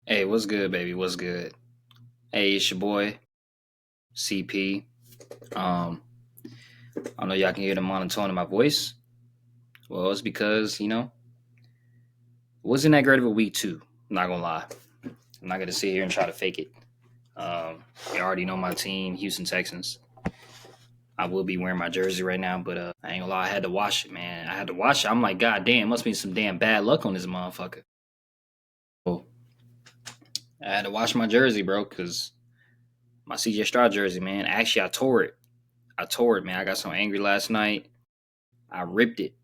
Hey, what's good, baby? What's good? Hey, it's your boy CP. I know y'all can hear the monotone in my voice. Well, it's because it wasn't that great of a week two. I'm not gonna lie. I'm not gonna sit here and try to fake it. You already know my team, Houston Texans. I will be wearing my jersey right now, but I ain't gonna lie. I had to wash it, man. I had to wash it. I'm like, God damn, must be some damn bad luck on this motherfucker. So I had to wash my jersey, bro, because my CJ Stroud jersey, man. Actually, I tore it. I tore it, man. I got so angry last night. I ripped it.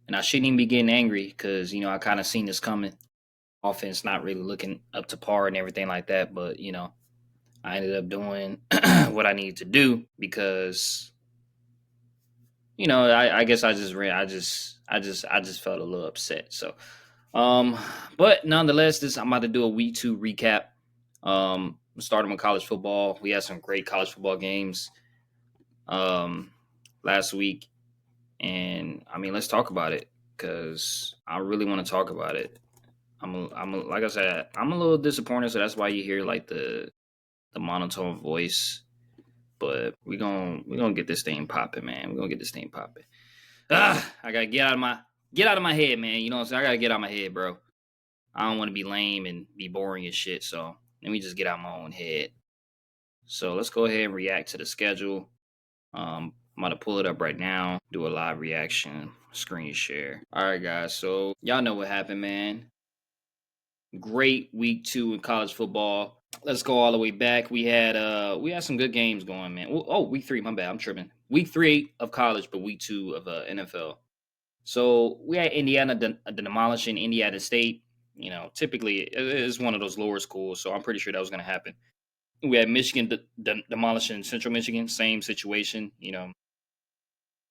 And I shouldn't even be getting angry because, I kind of seen this coming. Offense not really looking up to par and everything like that. But, I ended up doing what I needed to do because, I guess I just ran. I just felt a little upset. So, um, but nonetheless, I'm about to do a week two recap. Starting with college football. We had some great college football games um, last week. And I mean, let's talk about it because I really want to talk about it. Like I said, I'm a little disappointed, so that's why you hear like the monotone voice. But we gonna get this thing popping, man. We're gonna get this thing popping. I gotta get out of my head, man. You know what I'm saying? I gotta get out of my head, bro. I don't want to be lame and be boring and shit. So let me just get out my own head. So let's go ahead and react to the schedule. I'm about to pull it up right now, do a live reaction, screen share. All right, guys. So y'all know what happened, man. Great week two in college football. Let's go all the way back. We had some good games going, man. Oh, week three. My bad. I'm tripping. Week three of college, but week two of NFL. So we had Indiana demolishing Indiana State. Typically it's one of those lower schools, so I'm pretty sure that was going to happen. We had Michigan demolishing Central Michigan. Same situation.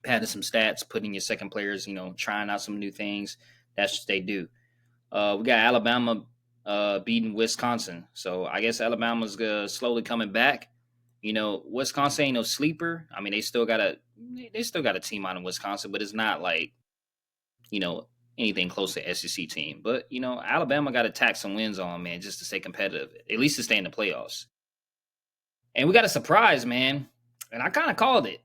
Padding some stats, putting your second players, trying out some new things. That's what they do. We got Alabama beating Wisconsin. So I guess Alabama's slowly coming back. Wisconsin ain't no sleeper. I mean, they still got a team out in Wisconsin, but it's not like you know anything close to SEC team. But Alabama got to tack some wins on, man, just to stay competitive, at least to stay in the playoffs. And we got a surprise, man. And I kind of called it.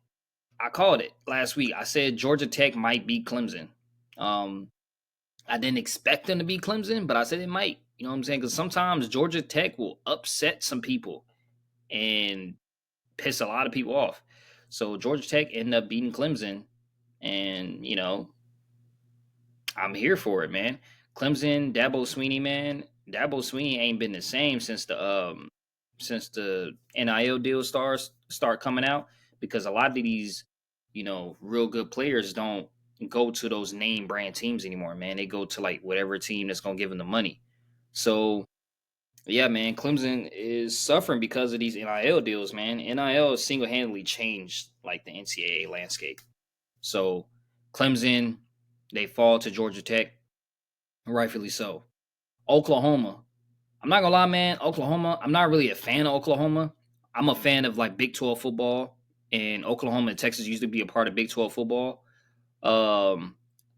I called it last week. I said Georgia Tech might beat Clemson. Um, I didn't expect them to beat Clemson, but I said it might. You know what I'm saying? Because sometimes Georgia Tech will upset some people and piss a lot of people off. So Georgia Tech ended up beating Clemson, and I'm here for it, man. Clemson, Dabo Sweeney, man. Dabo Sweeney ain't been the same since the NIL deal start coming out because a lot of these real good players don't go to those name brand teams anymore, man. They go to like whatever team that's gonna give them the money. So yeah, man, Clemson is suffering because of these NIL deals, man. NIL single handedly changed like the NCAA landscape. So Clemson, they fall to Georgia Tech, rightfully so. Oklahoma, I'm not gonna lie, man. Oklahoma, I'm not really a fan of Oklahoma. I'm a fan of like Big 12 football, and Oklahoma and Texas used to be a part of Big 12 football. Um,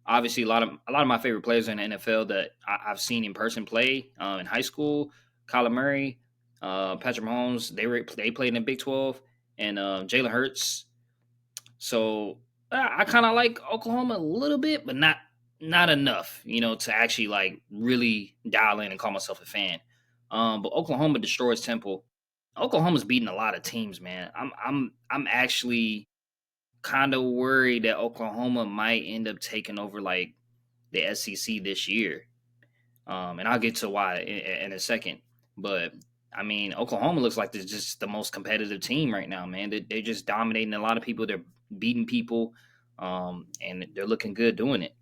Obviously, a lot of my favorite players in the NFL that I've seen in person play in high school: Kyler Murray, Patrick Mahomes. They played in the Big 12, and Jalen Hurts. So I kind of like Oklahoma a little bit, but not enough, to actually like really dial in and call myself a fan. But Oklahoma destroys Temple. Oklahoma's beating a lot of teams, man. I'm actually kind of worried that Oklahoma might end up taking over like the SEC this year. And I'll get to why in a second. But I mean, Oklahoma looks like they're just the most competitive team right now, man. They're just dominating a lot of people. They're beating people, and they're looking good doing it.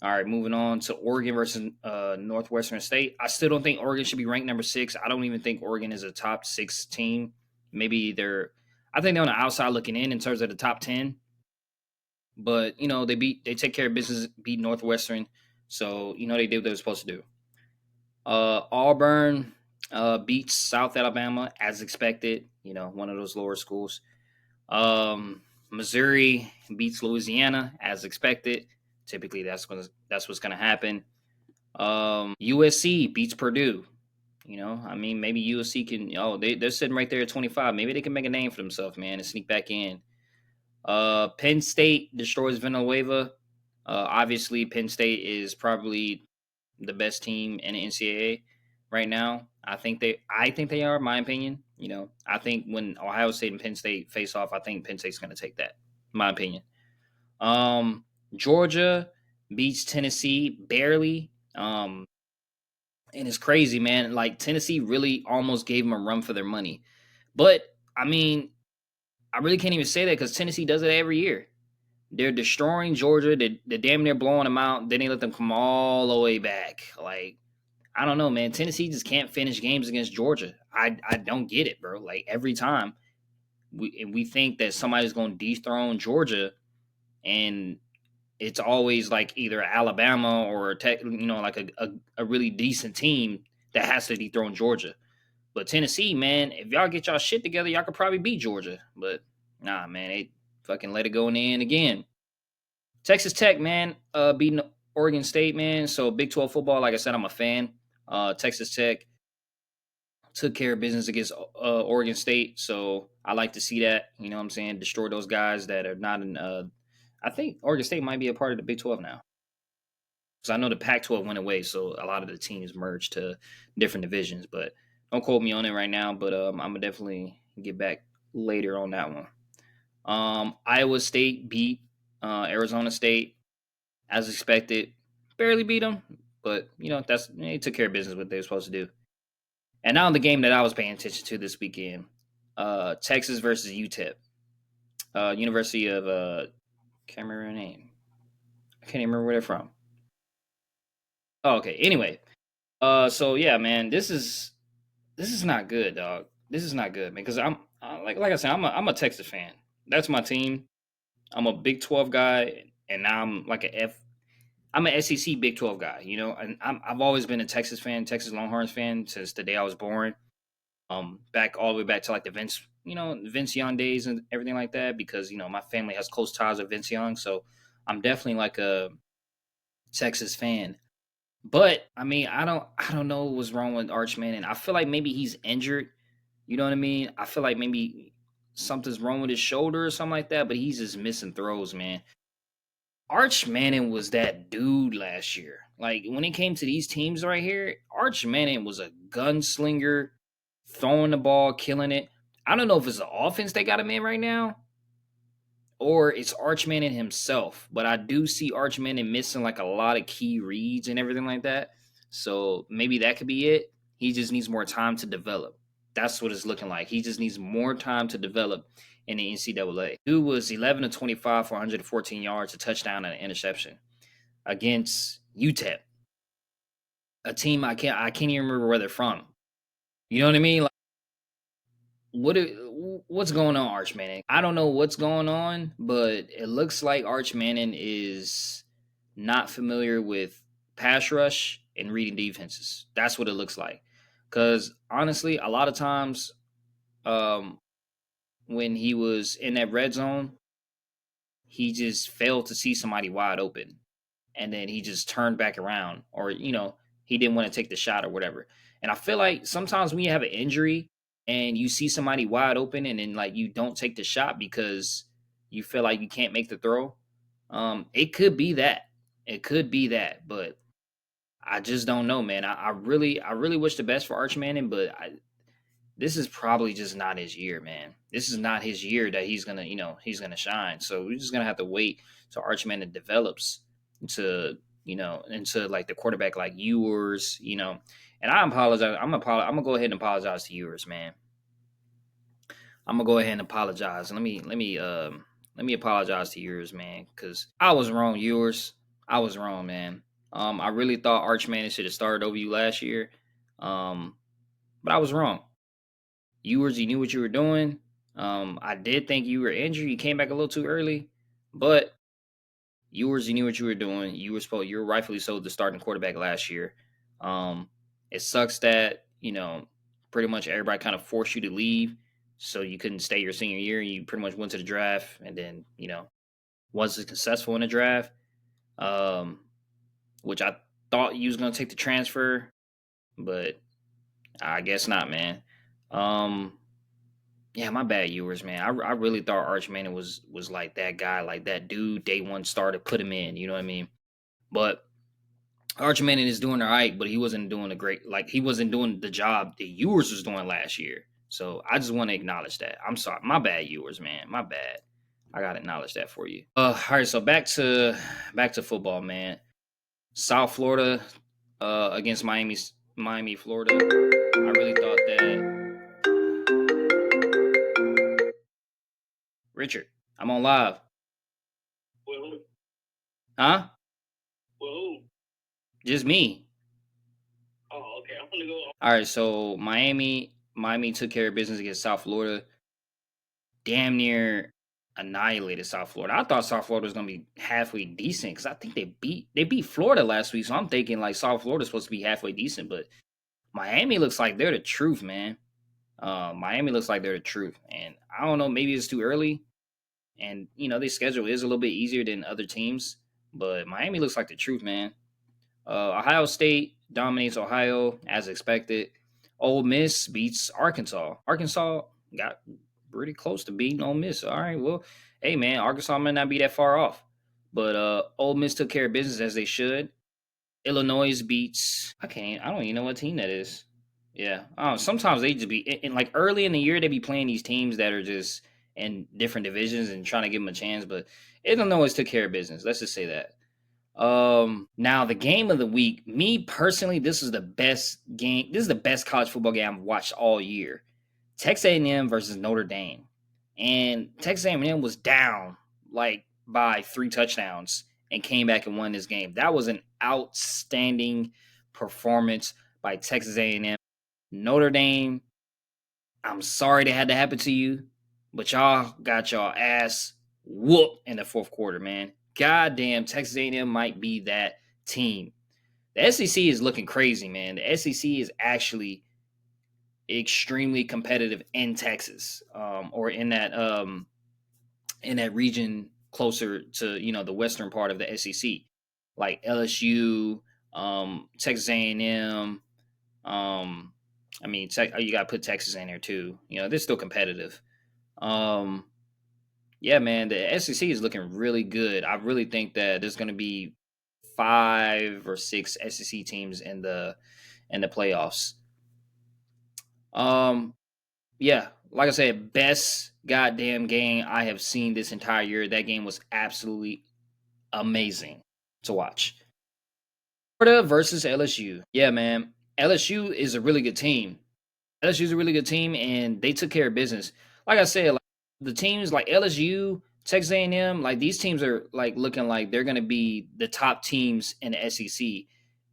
All right, moving on to Oregon versus Northwestern State. I still don't think Oregon should be ranked number 6. I don't even think Oregon is a top 6 team. Maybe I think they're on the outside looking in terms of the top 10. But they take care of business, beat Northwestern, so they did what they were supposed to do. Auburn beats South Alabama as expected. One of those lower schools. Missouri beats Louisiana as expected. Typically, that's what's going to happen. USC beats Purdue. I mean, maybe USC can. Oh, they're sitting right there at 25. Maybe they can make a name for themselves, man, and sneak back in. Penn State destroys Villanova. Obviously, Penn State is probably the best team in the NCAA right now. I think they are, in my opinion. I think when Ohio State and Penn State face off, I think Penn State's going to take that. In my opinion. Um, Georgia beats Tennessee barely. And it's crazy, man. Like Tennessee really almost gave them a run for their money. But I mean, I really can't even say that because Tennessee does it every year. They're destroying Georgia. They're damn near blowing them out. Then they let them come all the way back. Like, I don't know, man. Tennessee just can't finish games against Georgia. I don't get it, bro. Like every time we think that somebody's going to dethrone Georgia, and it's always like either Alabama or like a really decent team that has to dethrone Georgia. But Tennessee, man, if y'all get y'all shit together, y'all could probably beat Georgia. But nah, man, they fucking let it go in the end again. Texas Tech, man, beating Oregon State, man. So Big 12 football, like I said, I'm a fan. Texas Tech took care of business against Oregon State, so I like to see that. You know what I'm saying? Destroy those guys that are not in. I think Oregon State might be a part of the Big 12 now. Because I know the Pac-12 went away, so a lot of the teams merged to different divisions. But don't quote me on it right now. But I'm gonna definitely get back later on that one. Iowa State beat Arizona State as expected. Barely beat them, but they took care of business what they were supposed to do. And now the game that I was paying attention to this weekend, Texas versus UTEP, University of can't remember her name. I can't even remember where they're from. Oh, okay. Anyway, so yeah, man, this is not good, dog. This is not good, man. Because like I said, I'm a Texas fan. That's my team. I'm a Big 12 guy, and now I'm like a F. I'm an SEC Big 12 guy, and I've always been a Texas fan, Texas Longhorns fan since the day I was born. Back all the way back to like the Vince Young days and everything like that, because my family has close ties with Vince Young, so I'm definitely like a Texas fan. But I mean, I don't know what's wrong with Arch Manning. I feel like maybe he's injured. You know what I mean? I feel like maybe something's wrong with his shoulder or something like that, but he's just missing throws, man. Arch Manning was that dude last year. Like when it came to these teams right here, Arch Manning was a gunslinger, throwing the ball, killing it. I don't know if it's the offense they got him in right now, or it's Arch Manning himself. But I do see Arch Manning missing like a lot of key reads and everything like that. So maybe that could be it. He just needs more time to develop. That's what it's looking like. He just needs more time to develop in the NCAA. Dude was 11 to 25 for 114 yards, a touchdown, and an interception against UTEP, a team I can't even remember where they're from. You know what I mean? Like, what what's going on, Arch Manning? I don't know what's going on, but it looks like Arch Manning is not familiar with pass rush and reading defenses. That's what it looks like. Because honestly, a lot of times, um, when he was in that red zone, he just failed to see somebody wide open, and then he just turned back around, or he didn't want to take the shot or whatever. And I feel like sometimes when you have an injury and you see somebody wide open, and then like you don't take the shot because you feel like you can't make the throw, it could be that. It could be that, but I just don't know, man. I really wish the best for Arch Manning, but this is probably just not his year, man. This is not his year that he's gonna shine. So we're just gonna have to wait till Arch Manning develops to into like the quarterback like Ewers, And I apologize. I'm gonna go ahead and apologize to Ewers, man. I'm gonna go ahead and apologize. Let me apologize to Ewers, man, because I was wrong, Ewers. I was wrong, man. I really thought Arch Manning should have started over you last year. Um, but I was wrong. Ewers, you knew what you were doing. I did think you were injured. You came back a little too early, but Ewers, you knew what you were doing. You were rightfully so the starting quarterback last year. Um, it sucks that pretty much everybody kind of forced you to leave, so you couldn't stay your senior year. You pretty much went to the draft, and then wasn't successful in the draft. Um, which thought you was gonna take the transfer, but I guess not, man. Um, yeah, my bad, viewers, man. I really thought Arch Manning was like that guy, like that dude. Day one started, put him in. You know what I mean? But Arch Manning is doing all right, but he wasn't doing a great, like he wasn't doing the job that Ewers was doing last year. So I just want to acknowledge that. I'm sorry, my bad, Ewers, man, my bad. I gotta acknowledge that for you. All right, so back to football, man. South Florida, against Miami, Florida. I really thought that Richard, I'm on live, Well, huh? well, Just me. oh, okay. I'm gonna go. All right, so Miami took care of business against South Florida. Damn near annihilated South Florida. I thought South Florida was gonna be halfway decent because I think they beat Florida last week. So I'm thinking like South Florida's supposed to be halfway decent, but Miami looks like they're the truth, man. Miami looks like they're the truth, and I don't know. Maybe it's too early, and their schedule is a little bit easier than other teams, but Miami looks like the truth, man. Ohio State dominates Ohio as expected. Ole Miss beats Arkansas. Arkansas got pretty close to beating Ole Miss. All right, well, hey man, Arkansas may not be that far off, but Ole Miss took care of business as they should. Illinois beats. I don't even know what team that is. Yeah. Sometimes they just be like early in the year they be playing these teams that are just in different divisions and trying to give them a chance, but Illinois took care of business. Let's just say that. Now the game of the week, me personally, this is the best game. This is the best college football game I've watched all year. Texas A&M versus Notre Dame, and Texas A&M was down like by 3 touchdowns and came back and won this game. That was an outstanding performance by Texas A&M. Notre Dame, I'm sorry that had to happen to you, but y'all got y'all ass whooped in the fourth quarter, man. Goddamn, Texas A&M might be that team. The SEC is looking crazy, man. The SEC is actually extremely competitive in Texas, or in that region closer to the western part of the SEC, like LSU, Texas A&M. Um, I mean, you got to put Texas in there too. They're still competitive. Um, yeah, man, the SEC is looking really good. I really think that there's going to be 5 or 6 SEC teams in the playoffs. Um, yeah, like I said, best goddamn game I have seen this entire year. That game was absolutely amazing to watch. Florida versus LSU. Yeah, man. LSU is a really good team. LSU is a really good team, and they took care of business. Like I said, like, the teams like LSU, Texas A&M, like these teams are like looking like they're going to be the top teams in the SEC,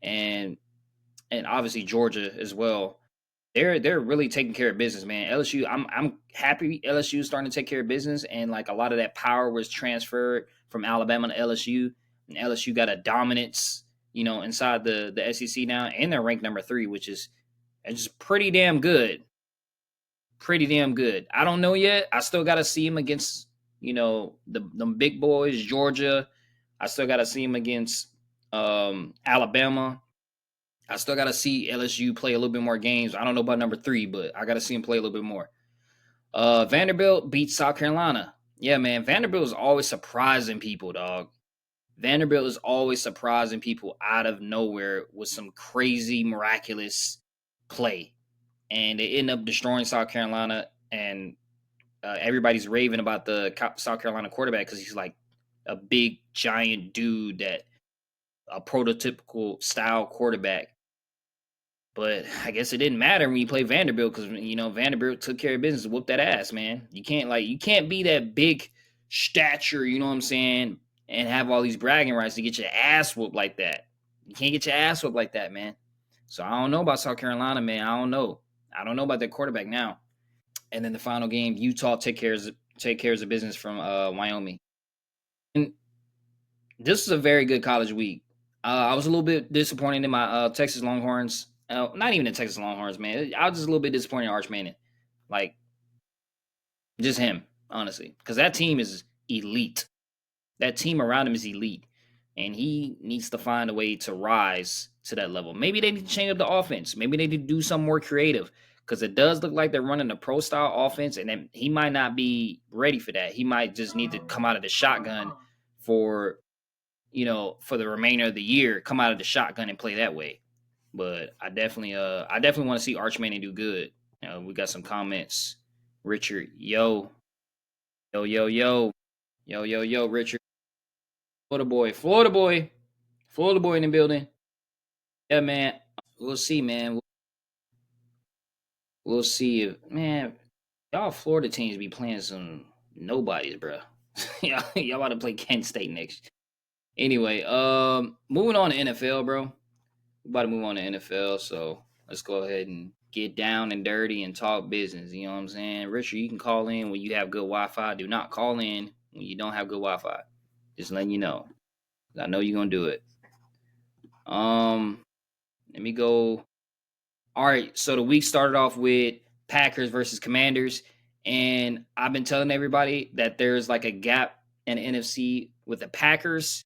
and obviously Georgia as well. They're really taking care of business, man. LSU, I'm happy LSU is starting to take care of business, and like a lot of that power was transferred from Alabama to LSU, and LSU got a dominance, inside the SEC now, and they're ranked number 3, which is it's just pretty damn good, pretty damn good. I don't know yet. I still got to see him against the big boys, Georgia. I still got to see him against Alabama. I still got to see LSU play a little bit more games. I don't know about number 3, but I got to see him play a little bit more. Vanderbilt beat South Carolina. Yeah, man. Vanderbilt is always surprising people, dog. Vanderbilt is always surprising people out of nowhere with some crazy, miraculous play. And they end up destroying South Carolina. And everybody's raving about the South Carolina quarterback because he's like a big, giant dude that a prototypical style quarterback. But I guess it didn't matter when you play Vanderbilt because Vanderbilt took care of business, whooped that ass, man. You can't be that big stature, you know what I'm saying, and have all these bragging rights to get your ass whooped like that. You can't get your ass whooped like that, man. So I don't know about South Carolina, man. I don't know. I don't know about their quarterback now. And then the final game, Utah take care of the business from Wyoming. And this is a very good college week. I was a little bit disappointed in my Texas Longhorns. Not even the Texas Longhorns, man. I was just a little bit disappointed in Arch Manning. Like, just him, honestly. Because that team is elite. That team around him is elite. and he needs to find a way to rise to that level. Maybe they need to change up the offense. Maybe they need to do something more creative because it does look like they're running a pro style offense, and then he might not be ready for that. He might just need to come out of the shotgun for for the remainder of the year, come out of the shotgun and play that way. But I definitely want to see Arch Manning do good. We got some comments. Richard, yo, yo, yo, yo, Richard, Florida boy, Florida boy in the building. Yeah, man. We'll see, man. We'll see if man, y'all Florida teams be playing some nobodies, bro. Y'all about to play Kent State next. Anyway, moving on to NFL, bro. We about to move on to NFL, so let's go ahead and get down and dirty and talk business. You know what I'm saying? Richard, you can call in when you have good Wi-Fi. Do not call in when you don't have good Wi-Fi. Just letting you know. I know you're gonna do it. Um, Let me go. All right, so the week started off with Packers versus Commanders, and I've been telling everybody that there's like a gap in the NFC with the Packers,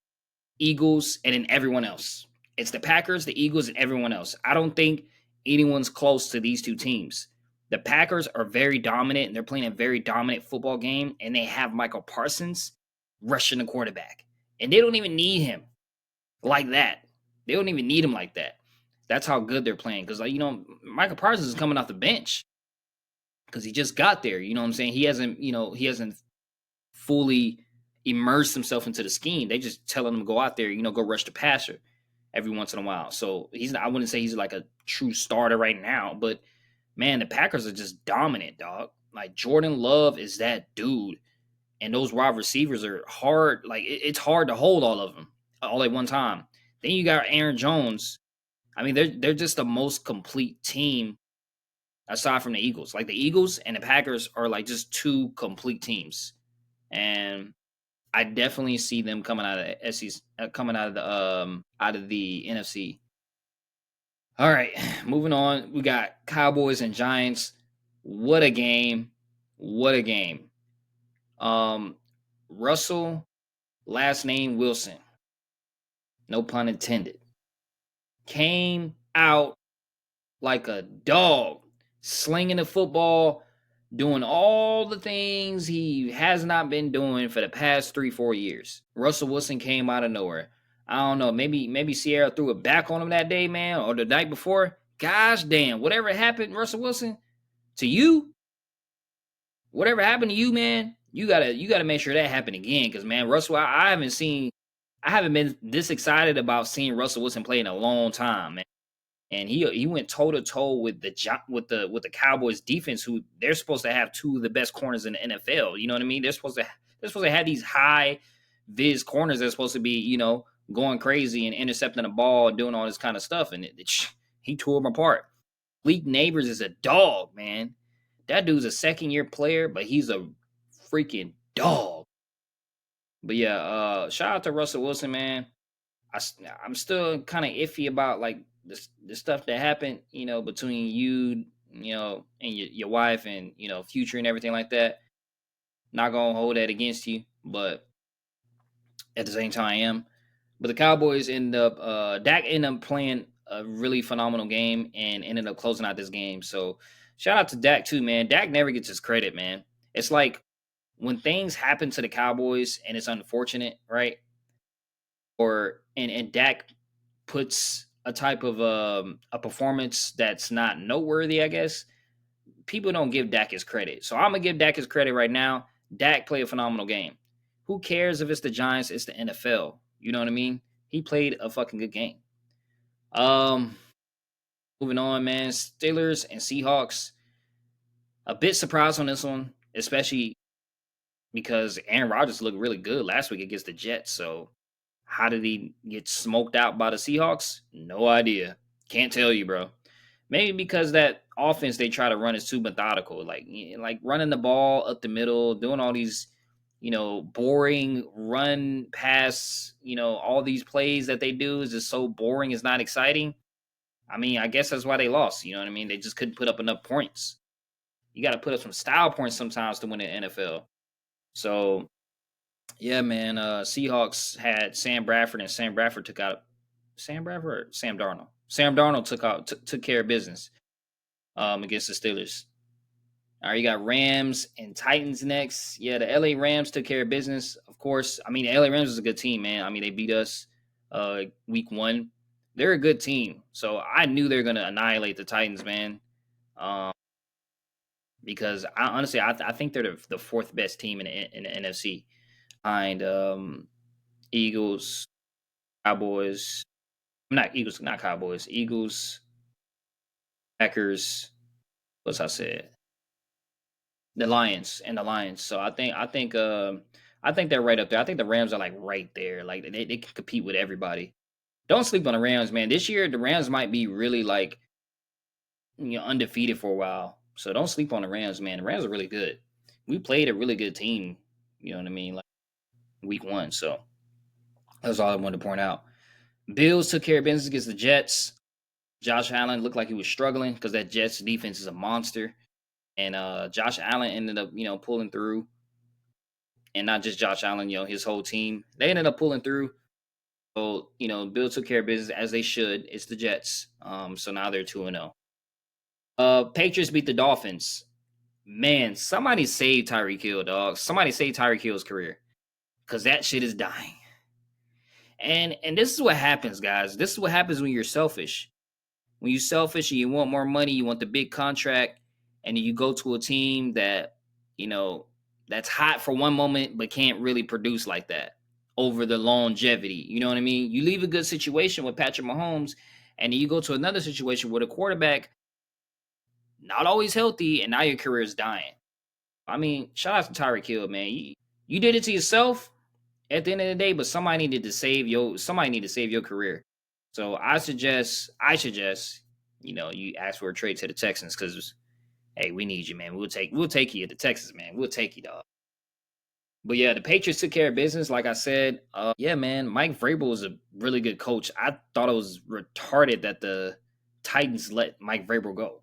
Eagles, and then everyone else. It's the Packers, the Eagles, and everyone else. I don't think anyone's close to these two teams. The Packers are very dominant, and they're playing a very dominant football game, and they have Michael Parsons rushing the quarterback, and they don't even need him like that. They don't even need him like that. That's how good they're playing. Because Michael Parsons is coming off the bench because he just got there. You know what I'm saying? He hasn't fully immersed himself into the scheme. They just telling him to go out there, go rush the passer every once in a while. So I wouldn't say he's like a true starter right now, but man, the Packers are just dominant, dog. Like Jordan Love is that dude, and those wide receivers are hard. Like it's hard to hold all of them all at one time. Then you got Aaron Jones. I mean, they're just the most complete team aside from the Eagles. Like the Eagles and the Packers are like just two complete teams, and I definitely see them coming out of the SEC, coming out of the NFC. All right, moving on. We got Cowboys and Giants. What a game! What a game! Um, Russell, last name Wilson, no pun intended, came out like a dog, slinging the football, doing all the things he has not been doing for the past 3-4 years. Russell Wilson came out of nowhere. I don't know. Maybe Sierra threw it back on him that day, man, or the night before. Gosh damn, whatever happened, Russell Wilson, to you, whatever happened to you, man, you gotta make sure that happened again. Because man, Russell, I haven't been this excited about seeing Russell Wilson play in a long time, man. And he went toe to toe with the Cowboys defense, who they're supposed to have two of the best corners in the NFL. You know what I mean? They're supposed to have these high viz corners that's supposed to be going crazy and intercepting the ball and doing all this kind of stuff. And he tore them apart. Leak Neighbors is a dog, man. That dude's a second year player, but he's a freaking dog. But yeah, shout out to Russell Wilson, man. I, I'm still kind of iffy about like the stuff that happened, between you, and your wife and future and everything like that. Not gonna hold that against you, but at the same time, I am. But the Cowboys Dak ended up playing a really phenomenal game and ended up closing out this game. So shout out to Dak too, man. Dak never gets his credit, man. It's like when things happen to the Cowboys and it's unfortunate, right? And Dak puts a type of a performance that's not noteworthy, I guess. People don't give Dak his credit. So I'm gonna give Dak his credit right now. Dak played a phenomenal game. Who cares if it's the Giants, it's the NFL. You know what I mean? He played a fucking good game. Um Moving on, man. Steelers and Seahawks. A bit surprised on this one, especially because Aaron Rodgers looked really good last week against the Jets. So how did he get smoked out by the Seahawks? No idea. Can't tell you, bro. Maybe because that offense they try to run is too methodical, like running the ball up the middle, doing all these, boring run pass, all these plays that they do is just so boring. It's not exciting. I mean, I guess that's why they lost. You know what I mean? They just couldn't put up enough points. You got to put up some style points sometimes to win the NFL. So Yeah, man. Seahawks had Sam Bradford, and Sam Bradford took out Sam Bradford, or Sam Darnold. Sam Darnold took care of business against the Steelers. All right, you got Rams and Titans next. Yeah, the LA Rams took care of business. Of course, I mean the LA Rams is a good team, man. I mean they beat us week one. They're a good team, so I knew they were gonna annihilate the Titans, man. Um, because I think they're the fourth best team in the NFC behind Eagles, Cowboys. Not Eagles, not Cowboys. Eagles, Packers. What's I said? The Lions and the Lions. So I think they're right up there. I think the Rams are like right there. Like they can compete with everybody. Don't sleep on the Rams, man. This year the Rams might be really like undefeated for a while. So don't sleep on the Rams, man. The Rams are really good. We played a really good team. You know what I mean? Like week one. So that's all I wanted to point out. Bills took care of business against the Jets. Josh Allen looked like he was struggling because that Jets defense is a monster. And Josh Allen ended up, pulling through. And not just Josh Allen, his whole team. They ended up pulling through. So, Bill took care of business as they should. It's the Jets. So now they're 2-0. Patriots beat the Dolphins. Man, somebody save Tyreek Hill, dog. Somebody save Tyreek Hill's career. Cause that shit is dying. And this is what happens, guys. This is what happens when you're selfish. When you're selfish and you want more money, you want the big contract, and you go to a team that, you know, that's hot for one moment but can't really produce like that over the longevity. You know what I mean? You leave a good situation with Patrick Mahomes, and then you go to another situation with a quarterback not always healthy, and now your career is dying. I mean, shout out to Tyreek Hill, man. You did it to yourself at the end of the day, but somebody need to save your career. So I suggest, you ask for a trade to the Texans because hey, we need you, man. We'll take you to Texas, man. We'll take you, dog. But yeah, the Patriots took care of business, like I said. Yeah, man, Mike Vrabel was a really good coach. I thought it was retarded that the Titans let Mike Vrabel go,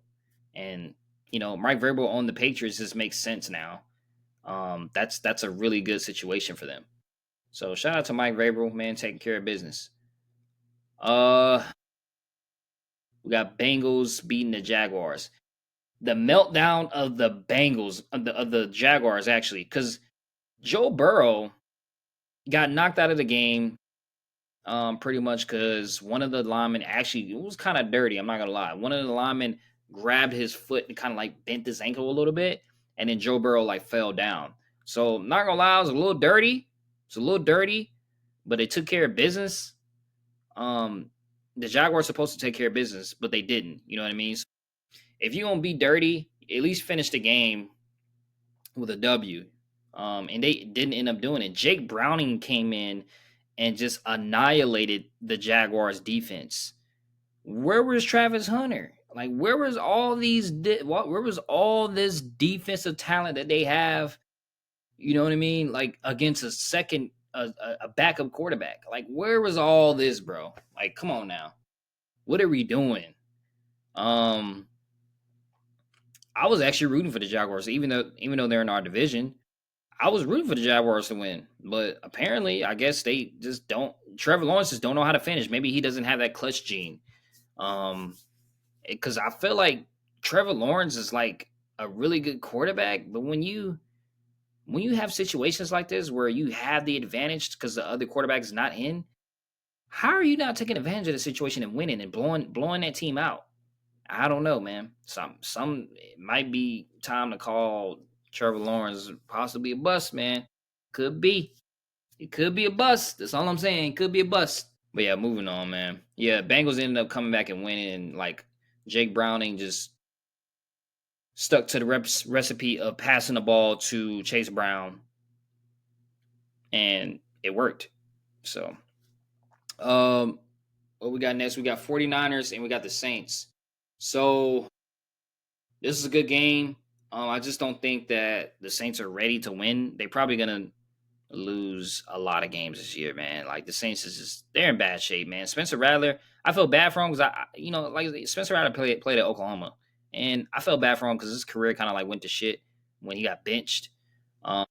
and Mike Vrabel on the Patriots just makes sense now. That's a really good situation for them. So shout out to Mike Vrabel, man, taking care of business. Uh, we got Bengals beating the Jaguars. The meltdown of the Bengals of the Jaguars actually, because Joe Burrow got knocked out of the game, pretty much because one of the linemen actually it was kind of dirty. I'm not gonna lie. One of the linemen grabbed his foot and kind of like bent his ankle a little bit, and then Joe Burrow like fell down. So not gonna lie, it was a little dirty. It's a little dirty, but they took care of business. Um, the Jaguars supposed to take care of business, but they didn't. You know what I mean? So if you're gonna be dirty, at least finish the game with a W. And they didn't end up doing it. Jake Browning came in and just annihilated the Jaguars defense. Where was Travis Hunter? Like, where was where was all this defensive talent that they have? You know what I mean? Like against a backup quarterback. Like, where was all this, bro? Like, come on now. What are we doing? Um, I was actually rooting for the Jaguars, even though they're in our division. I was rooting for the Jaguars to win, but apparently, I guess they just don't. Trevor Lawrence just don't know how to finish. Maybe he doesn't have that clutch gene. Um, because I feel like Trevor Lawrence is like a really good quarterback, but when you have situations like this where you have the advantage because the other quarterback is not in, how are you not taking advantage of the situation and winning and blowing that team out? I don't know, man. Some it might be time to call Trevor Lawrence possibly a bust, man. Could be. It could be a bust. That's all I'm saying. It could be a bust. But yeah, moving on, man. Yeah, Bengals ended up coming back and winning. Like Jake Browning just stuck to the recipe of passing the ball to Chase Brown, and it worked. So, what we got next? We got 49ers and we got the Saints. So this is a good game. I just don't think that the Saints are ready to win. They're probably gonna lose a lot of games this year, man. Like the Saints is just they're in bad shape, man. Spencer Rattler, I feel bad for him because like Spencer Rattler played at Oklahoma, and I felt bad for him because his career kind of like went to shit when he got benched. Um,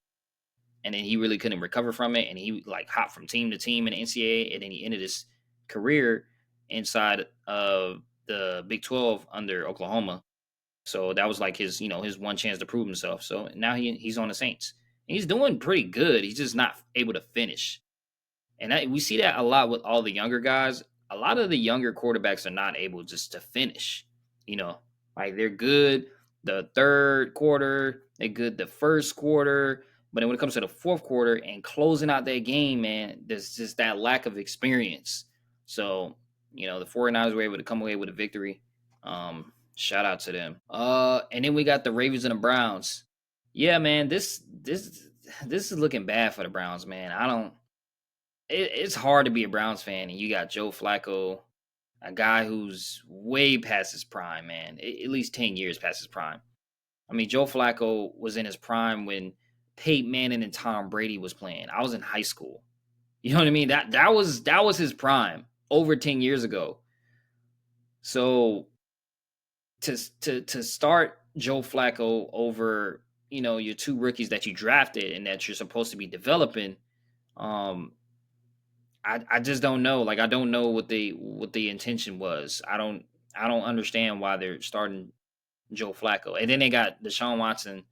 and then he really couldn't recover from it, and he like hopped from team to team in the NCAA, and then he ended his career inside of the Big 12 under Oklahoma. So that was like his, his one chance to prove himself. So now he's on the Saints. He's doing pretty good. He's just not able to finish. And we see that a lot with all the younger guys. A lot of the younger quarterbacks are not able just to finish. You know, like they're good the third quarter, they're good the first quarter, but then when it comes to the fourth quarter and closing out that game, man, there's just that lack of experience. So, the 49ers were able to come away with a victory. Shout out to them. And then we got the Ravens and the Browns. Yeah, man, this is looking bad for the Browns, man. I don't it's hard to be a Browns fan, and you got Joe Flacco, a guy who's way past his prime, man. At least 10 years past his prime. I mean, Joe Flacco was in his prime when Peyton Manning and Tom Brady was playing. I was in high school. You know what I mean? That was his prime over 10 years ago. So to start Joe Flacco over, your two rookies that you drafted and that you're supposed to be developing, um, I just don't know. Like I don't know what the intention was. I don't understand why they're starting Joe Flacco. And then they got Deshaun Watson,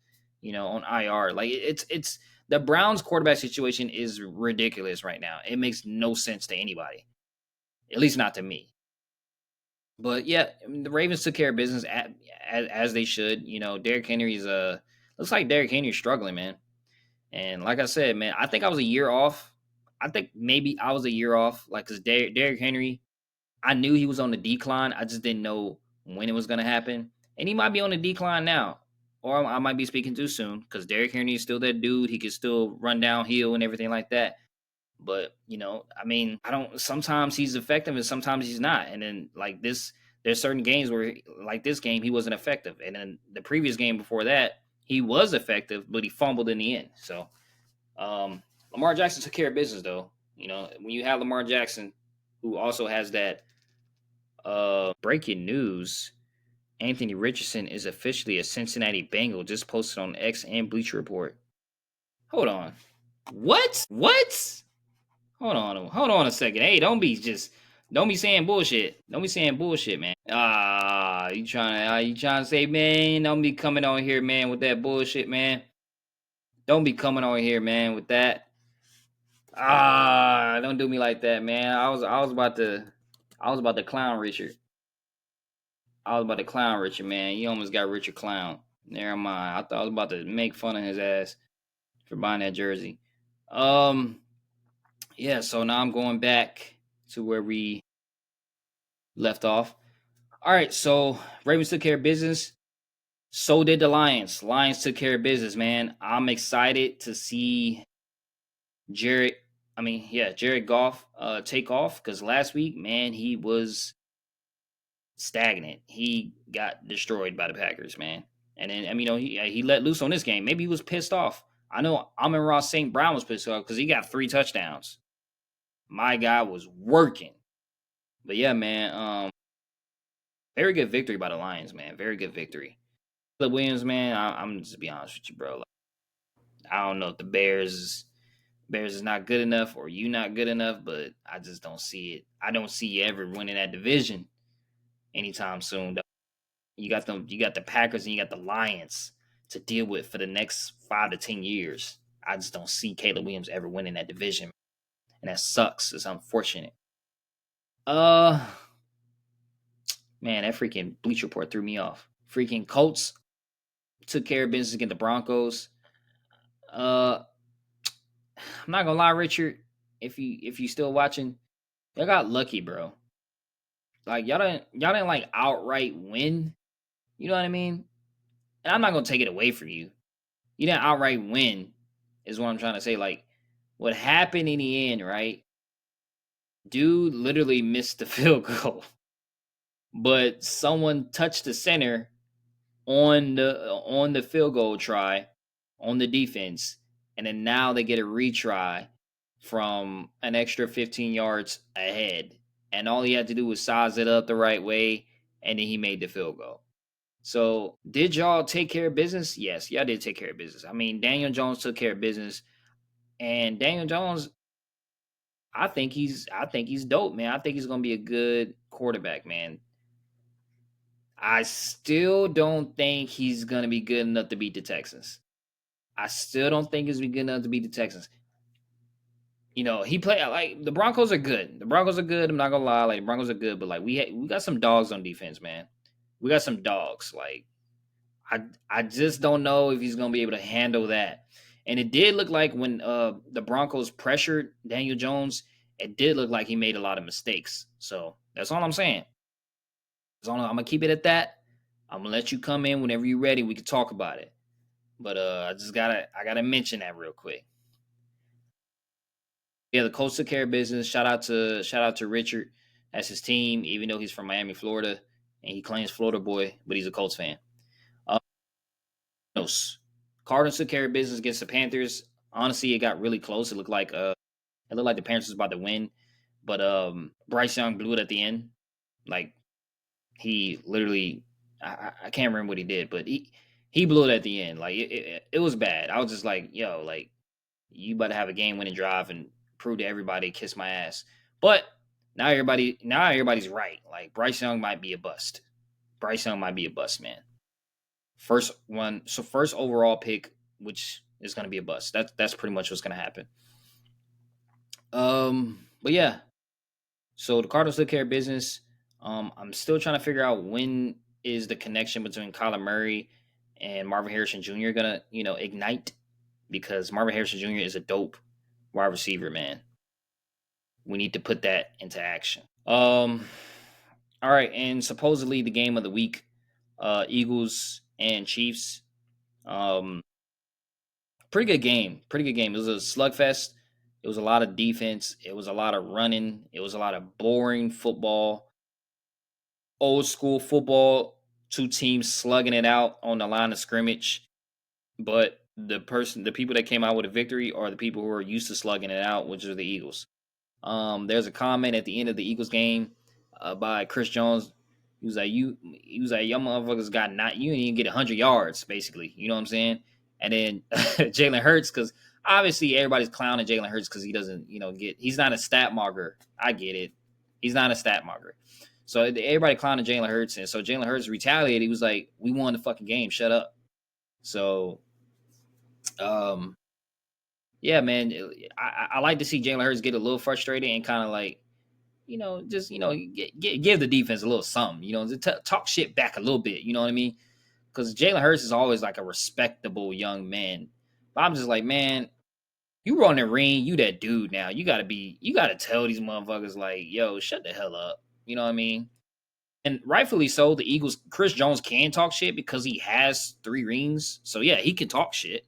on IR. Like it's the Browns quarterback situation is ridiculous right now. It makes no sense to anybody. At least not to me. But yeah, I mean, the Ravens took care of business as they should. Derrick Henry's looks like Derrick Henry's struggling, man. And like I said, man, I think I was a year off. I think maybe I was a year off, like because Derrick Henry, I knew he was on the decline. I just didn't know when it was going to happen, and he might be on the decline now, or I might be speaking too soon because Derrick Henry is still that dude. He can still run downhill and everything like that. But I mean, I don't. Sometimes he's effective and sometimes he's not. And then like this, there's certain games where, like this game, he wasn't effective, and then the previous game before that, he was effective, but he fumbled in the end. So Lamar Jackson took care of business, though. When you have Lamar Jackson, who also has that breaking news, Anthony Richardson is officially a Cincinnati Bengal. Just posted on X and Bleacher Report. Hold on, what? Hold on a second. Hey, don't be saying bullshit. Don't be saying bullshit, man. You trying to say, man? Don't be coming on here, man, with that bullshit, man. Don't be coming on here, man, with that. Don't do me like that, man. I was about to clown Richard. I was about to clown Richard, man. You almost got Richard clown. Never mind. I thought I was about to make fun of his ass for buying that jersey. Um, yeah. So now I'm going back to where we left off. All right. So Ravens took care of business. So did the Lions. Lions took care of business, man. I'm excited to see Jared. I mean, yeah, Jared Goff take off because last week, man, he was stagnant. He got destroyed by the Packers, man. And then, I mean, he let loose on this game. Maybe he was pissed off. I know Amon-Ra St. Brown was pissed off because he got 3 touchdowns. My guy was working. But yeah, man, very good victory by the Lions, man. Very good victory. Caleb Williams, man, I'm just be honest with you, bro. Like, I don't know if the Bears is not good enough or you not good enough, but I just don't see it. I don't see you ever winning that division anytime soon. You got the Packers and you got the Lions to deal with for the next 5 to 10 years. I just don't see Caleb Williams ever winning that division, and that sucks. It's unfortunate. Uh, man, that freaking Bleach Report threw me off. Freaking Colts took care of business against the Broncos. Uh, I'm not gonna lie, Richard. If you still watching, y'all got lucky, bro. Like y'all didn't like outright win. You know what I mean? And I'm not gonna take it away from you. You didn't outright win, is what I'm trying to say. Like what happened in the end, right? Dude literally missed the field goal, but someone touched the center on the field goal try on the defense, and then now they get a retry from an extra 15 yards ahead, and all he had to do was size it up the right way, and then he made the field goal. So did y'all take care of business? Yes, y'all did take care of business. I mean, Daniel Jones took care of business. And Daniel Jones, I think he's dope, man. I think he's gonna be a good quarterback, man. I still don't think he's gonna be good enough to beat the Texans. I still don't think he's gonna be good enough to beat the Texans. He play like the Broncos are good. The Broncos are good. I'm not gonna lie, like the Broncos are good, but like we got some dogs on defense, man. We got some dogs. Like I just don't know if he's gonna be able to handle that. And it did look like when the Broncos pressured Daniel Jones, it did look like he made a lot of mistakes. So that's all I'm saying. I'm gonna keep it at that. I'm gonna let you come in whenever you're ready. We can talk about it. But I gotta mention that real quick. Yeah, the Colts took care of business. Shout out to Richard. That's his team, even though he's from Miami, Florida, and he claims Florida boy, but he's a Colts fan. Uh, Cardinals took care of business against the Panthers. Honestly, it got really close. It looked like the Panthers was about to win, but Bryce Young blew it at the end. Like he literally, I can't remember what he did, but he blew it at the end. Like it was bad. I was just like, yo, like you better have a game winning drive and prove to everybody kiss my ass. But now everybody's right. Like Bryce Young might be a bust. Bryce Young might be a bust, man. First overall pick, which is gonna be a bust. That's pretty much what's gonna happen. But yeah, so the Cardinals took care of business. I'm still trying to figure out when is the connection between Kyler Murray and Marvin Harrison Jr. gonna, ignite because Marvin Harrison Jr. is a dope wide receiver, man. We need to put that into action. All right, and supposedly the game of the week, Eagles and Chiefs. Um, Pretty good game. Pretty good game. It was a slugfest. It was a lot of defense. It was a lot of running. It was a lot of boring football, old school football. Two teams slugging it out on the line of scrimmage. But the people that came out with a victory are the people who are used to slugging it out, which are the Eagles. There's a comment at the end of the Eagles game by Chris Jones. He was like, y'all motherfuckers got not, you didn't even get 100 yards, basically. You know what I'm saying? And then Jalen Hurts, because obviously everybody's clowning Jalen Hurts because he doesn't, he's not a stat mogger. I get it. He's not a stat mogger. So everybody clowning Jalen Hurts, and so Jalen Hurts retaliated. He was like, "We won the fucking game. Shut up." So, um, yeah, man, I like to see Jalen Hurts get a little frustrated and kind of like, just give the defense a little something, talk shit back a little bit. You know what I mean? Because Jalen Hurts is always like a respectable young man. But I'm just like, man, you run the ring, you that dude now. You gotta tell these motherfuckers like, yo, shut the hell up. You know what I mean? And rightfully so, the Eagles, Chris Jones can talk shit because he has 3 rings. So yeah, he can talk shit.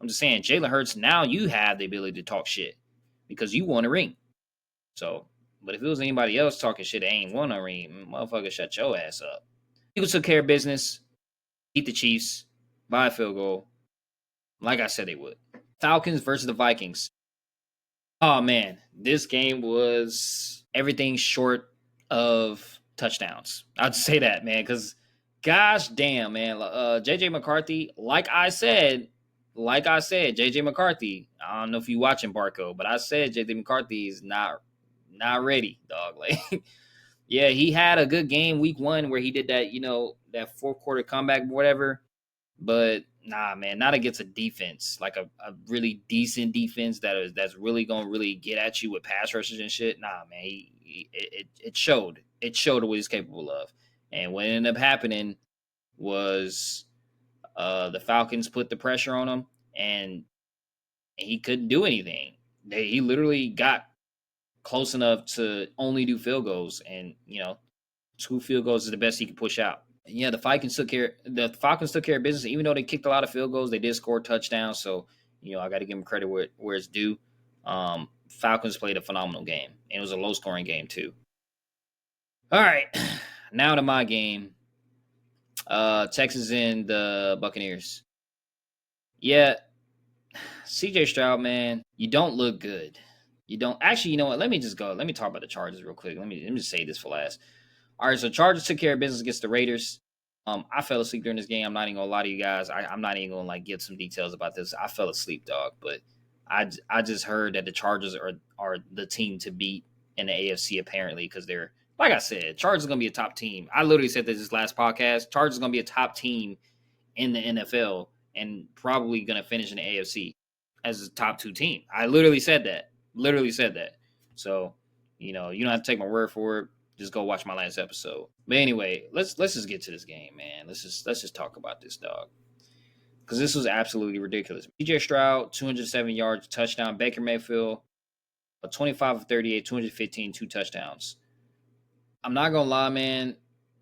I'm just saying, Jalen Hurts, now you have the ability to talk shit because you won a ring. So, but if it was anybody else talking shit that ain't won a ring, motherfucker, shut your ass up. Eagles took care of business, beat the Chiefs by a field goal, like I said they would. Falcons versus the Vikings. Oh man, this game was everything short of touchdowns. I'd say that, man, because gosh damn, man, JJ McCarthy, JJ McCarthy. I don't know if you watching Barco, but I said JJ McCarthy is not ready, dog. Like, yeah, he had a good game week 1 where he did that, that fourth quarter comeback, whatever. But nah, man, not against a defense like a really decent defense that's really gonna really get at you with pass rushes and shit. Nah, man, it showed. It showed what he's capable of. And what ended up happening was the Falcons put the pressure on him, and he couldn't do anything. He literally got close enough to only do field goals, and 2 field goals is the best he could push out. Yeah, the Falcons took care of business. Even though they kicked a lot of field goals, they did score touchdowns. So, I got to give them credit where it's due. Falcons played a phenomenal game, and it was a low scoring game too. All right, now to my game. Texas and the Buccaneers. Yeah, CJ Stroud, man, you don't look good. You don't actually. You know what? Let me just go. Let me talk about the Chargers real quick. Let me just say this for last. All right, so Chargers took care of business against the Raiders. I fell asleep during this game. I'm not even gonna lie to you guys. I'm not even gonna like give some details about this. I fell asleep, dog. But I just heard that the Chargers are the team to beat in the AFC apparently because they're like I said, Chargers are gonna be a top team. I literally said this last podcast. Chargers are gonna be a top team in the NFL and probably gonna finish in the AFC as a top two team. I literally said that. Literally said that. So, you know, you don't have to take my word for it. Just go watch my last episode. But anyway, let's just get to this game, man. Let's just talk about this dog because this was absolutely ridiculous. CJ Stroud, 207 yards, touchdown. Baker Mayfield, a 25 of 38, 215, two touchdowns. I'm not gonna lie, man.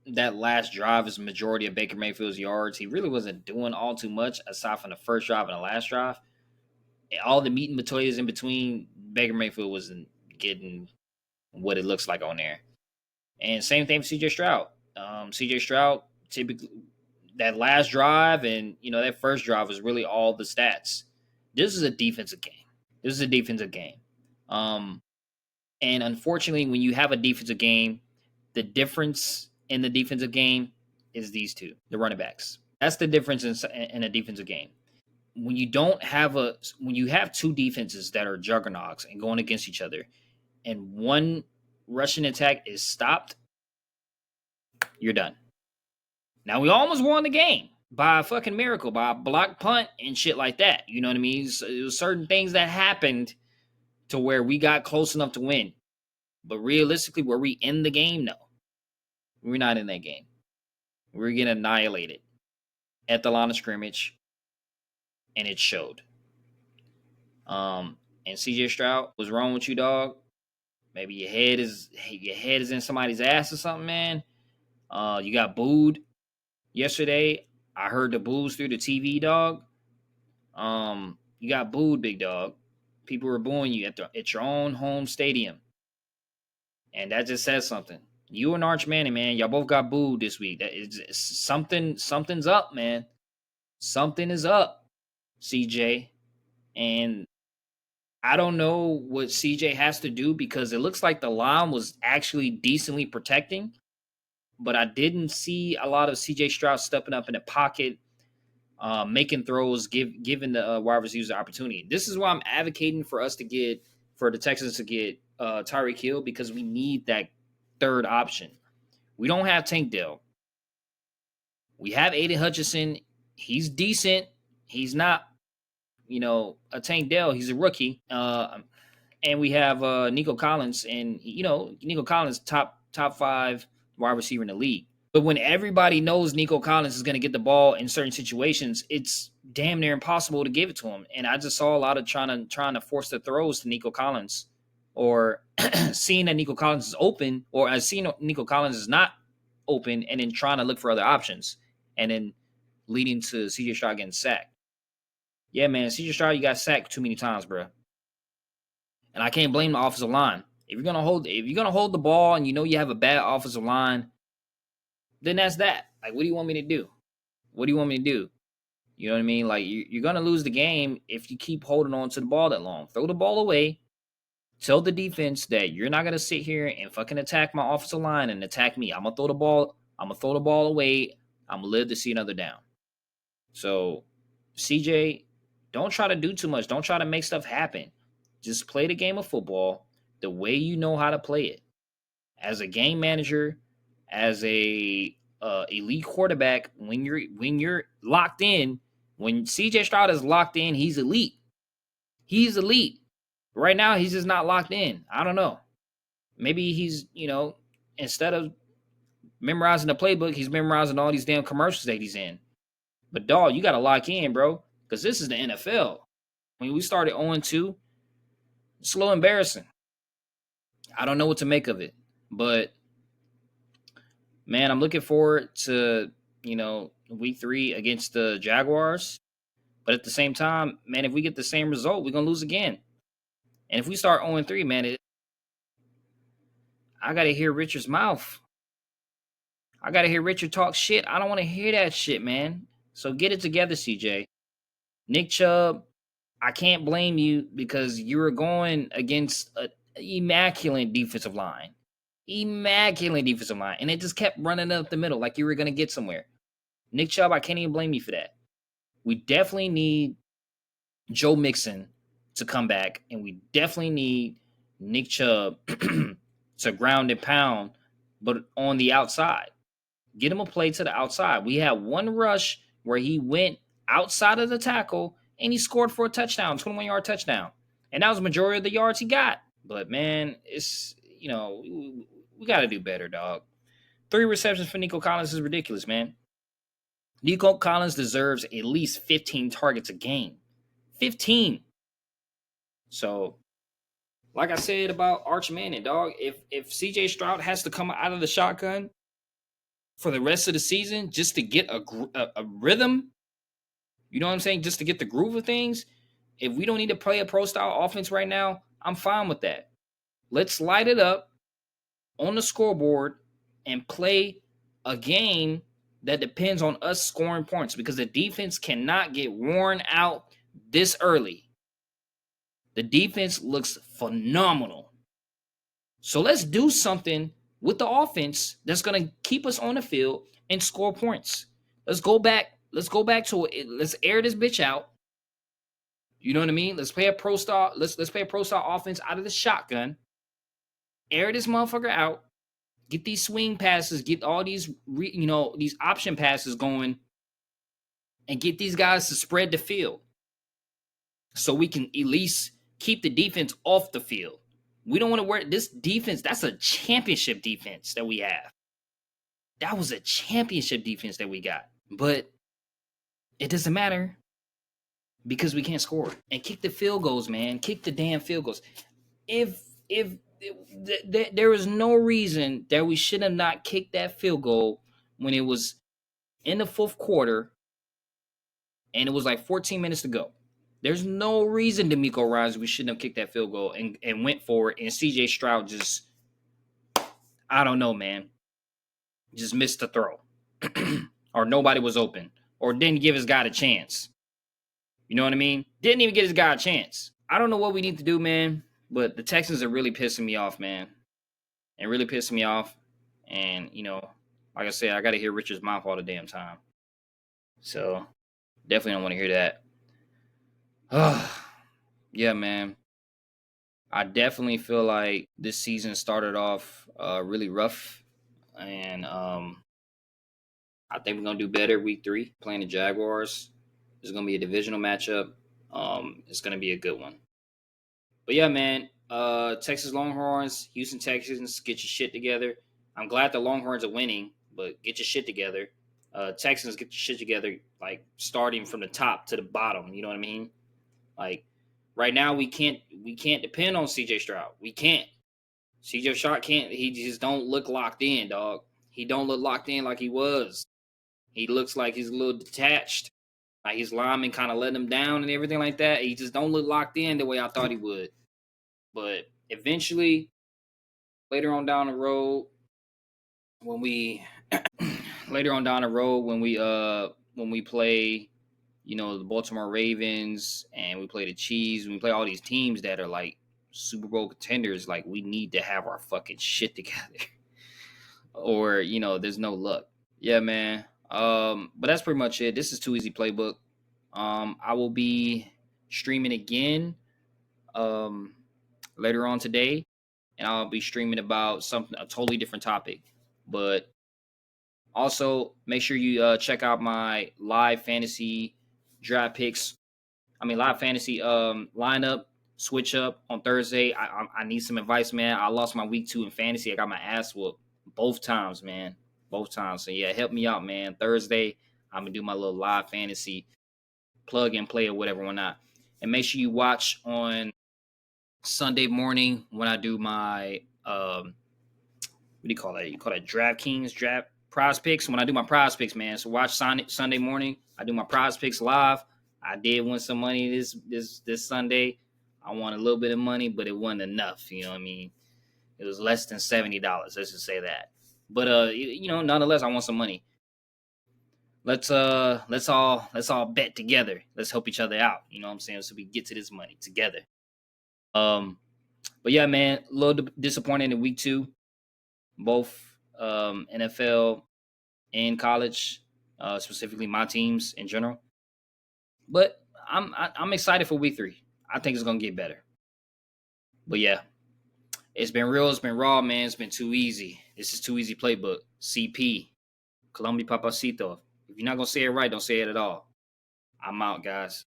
That last drive is the majority of Baker Mayfield's yards. He really wasn't doing all too much aside from the first drive and the last drive. All the meat and potatoes in between, Baker Mayfield wasn't getting what it looks like on there. And same thing for CJ Stroud. CJ Stroud typically that last drive and that first drive was really all the stats. This is a defensive game. This is a defensive game. And unfortunately, when you have a defensive game, the difference in the defensive game is these two, the running backs. That's the difference in a defensive game. When you have two defenses that are juggernauts and going against each other, and one rushing attack is stopped, you're done. Now we almost won the game by a fucking miracle, by a block punt and shit like that. You know what I mean? So it was certain things that happened to where we got close enough to win. But realistically, were we in the game? No. We're not in that game. We're getting annihilated at the line of scrimmage, and it showed. And CJ Stroud, what's wrong with you, dog? Maybe your head is in somebody's ass or something, man. You got booed yesterday. I heard the boos through the TV, dog. You got booed, big dog. People were booing you at your own home stadium, and that just says something. You and Arch Manning, man, y'all both got booed this week. That is something. Something's up, man. Something is up, CJ. And I don't know what CJ has to do because it looks like the line was actually decently protecting, but I didn't see a lot of CJ Stroud stepping up in the pocket, making throws, giving the wide receivers the opportunity. This is why I'm advocating for the Texans to get Tyreek Hill because we need that third option. We don't have Tank Dell. We have Aiden Hutchinson. He's decent. He's not, a Tank Dell. He's a rookie. And we have Nico Collins, and Nico Collins top 5 wide receiver in the league. But when everybody knows Nico Collins is going to get the ball in certain situations, it's damn near impossible to give it to him. And I just saw a lot of trying to force the throws to Nico Collins, or seeing that Nico Collins is open, or seeing Nico Collins is not open, and then trying to look for other options, and then leading to CJ Stroud getting sacked. Yeah, man, CJ Stroud, you got sacked too many times, bro. And I can't blame the offensive line. If you're gonna hold the ball and you have a bad offensive line, then that's that. Like, what do you want me to do? What do you want me to do? You know what I mean? Like, you're gonna lose the game if you keep holding on to the ball that long. Throw the ball away. Tell the defense that you're not gonna sit here and fucking attack my offensive line and attack me. I'm gonna throw the ball away. I'm gonna live to see another down. So, CJ, don't try to do too much. Don't try to make stuff happen. Just play the game of football the way you know how to play it. As a game manager, as a elite quarterback, when you're locked in, when CJ Stroud is locked in, he's elite. He's elite. Right now, he's just not locked in. I don't know. Maybe he's, instead of memorizing the playbook, he's memorizing all these damn commercials that he's in. But, dog, you got to lock in, bro, because this is the NFL. When we started 0-2, it's a little embarrassing. I don't know what to make of it. But, man, I'm looking forward to, week 3 against the Jaguars. But at the same time, man, if we get the same result, we're going to lose again. And if we start 0-3, man, I got to hear Richard's mouth. I got to hear Richard talk shit. I don't want to hear that shit, man. So get it together, CJ. Nick Chubb, I can't blame you because you were going against an immaculate defensive line. Immaculate defensive line. And it just kept running up the middle like you were going to get somewhere. Nick Chubb, I can't even blame you for that. We definitely need Joe Mixon to come back, and we definitely need Nick Chubb to ground and pound, but on the outside. Get him a play to the outside. We had one rush where he went outside of the tackle and he scored for a touchdown, 21-yard touchdown. And that was the majority of the yards he got. But man, it's we got to do better, dog. 3 receptions for Nico Collins is ridiculous, man. Nico Collins deserves at least 15 targets a game. 15. So, like I said about Arch Manning, dog, if CJ Stroud has to come out of the shotgun for the rest of the season just to get a rhythm, you know what I'm saying? Just to get the groove of things. If we don't need to play a pro style offense right now, I'm fine with that. Let's light it up on the scoreboard and play a game that depends on us scoring points, because the defense cannot get worn out this early. The defense looks phenomenal. So let's do something with the offense that's going to keep us on the field and score points. Let's go back. Let's go back to it. Let's air this bitch out. You know what I mean? Let's play a pro style. Let's play a pro style offense out of the shotgun. Air this motherfucker out. Get these swing passes. Get all these these option passes going, and get these guys to spread the field, so we can at least keep the defense off the field. We don't want to wear this defense. That's a championship defense that we have. That was a championship defense that we got. But it doesn't matter because we can't score. And kick the field goals, man. Kick the damn field goals. If there is no reason that we should have not kicked that field goal when it was in the fourth quarter and it was like 14 minutes to go. There's no reason, D'Amico Ryans, we shouldn't have kicked that field goal and went for it. And CJ Stroud just, I don't know, man, just missed the throw. Or nobody was open. Or didn't give his guy a chance. You know what I mean? Didn't even get his guy a chance. I don't know what we need to do, man. But the Texans are really pissing me off, man. And really pissing me off. And, like I said, I got to hear Richard's mouth all the damn time. So, definitely don't want to hear that. Yeah, man. I definitely feel like this season started off really rough. And I think we're going to do better week 3 playing the Jaguars. It's going to be a divisional matchup. It's going to be a good one. But yeah, man, Texas Longhorns, Houston Texans, get your shit together. I'm glad the Longhorns are winning, but get your shit together. Texans, get your shit together, like starting from the top to the bottom. You know what I mean? Like right now, we can't depend on CJ Stroud. We can't. CJ Stroud can't. He just don't look locked in, dog. He don't look locked in like he was. He looks like he's a little detached. Like his lineman kind of letting him down and everything like that. He just don't look locked in the way I thought he would. But eventually, later on down the road, when we play, the Baltimore Ravens and we play the Chiefs, when we play all these teams that are like Super Bowl contenders, like we need to have our fucking shit together. Or, there's no luck. Yeah, man. But that's pretty much it. This is TooEasy Playbook. I will be streaming again later on today, and I'll be streaming about a totally different topic. But also make sure you check out my live fantasy draft picks. Live fantasy lineup switch up on Thursday. I need some advice, man. I lost my week 2 in fantasy. I got my ass whooped both times, man. Both times. So yeah, help me out, man. Thursday, I'm gonna do my little live fantasy plug and play or whatever, whatnot. And make sure you watch on Sunday morning when I do my what do you call that? You call that DraftKings draft prize picks. When I do my prize picks, man. So watch Sunday morning. I do my prize picks live. I did win some money this Sunday. I won a little bit of money, but it wasn't enough. You know what I mean? It was less than $70. Let's just say that. But nonetheless, I want some money. Let's all bet together. Let's help each other out. You know what I'm saying? So we get to this money together. But yeah, man, a little disappointed in week 2, both NFL and college, specifically my teams in general. But I'm excited for week 3. I think it's gonna get better. But yeah, it's been real. It's been raw, man. It's been too easy. This is TooEasy Playbook. CP. Colombia Papacito. If you're not gonna say it right, don't say it at all. I'm out, guys.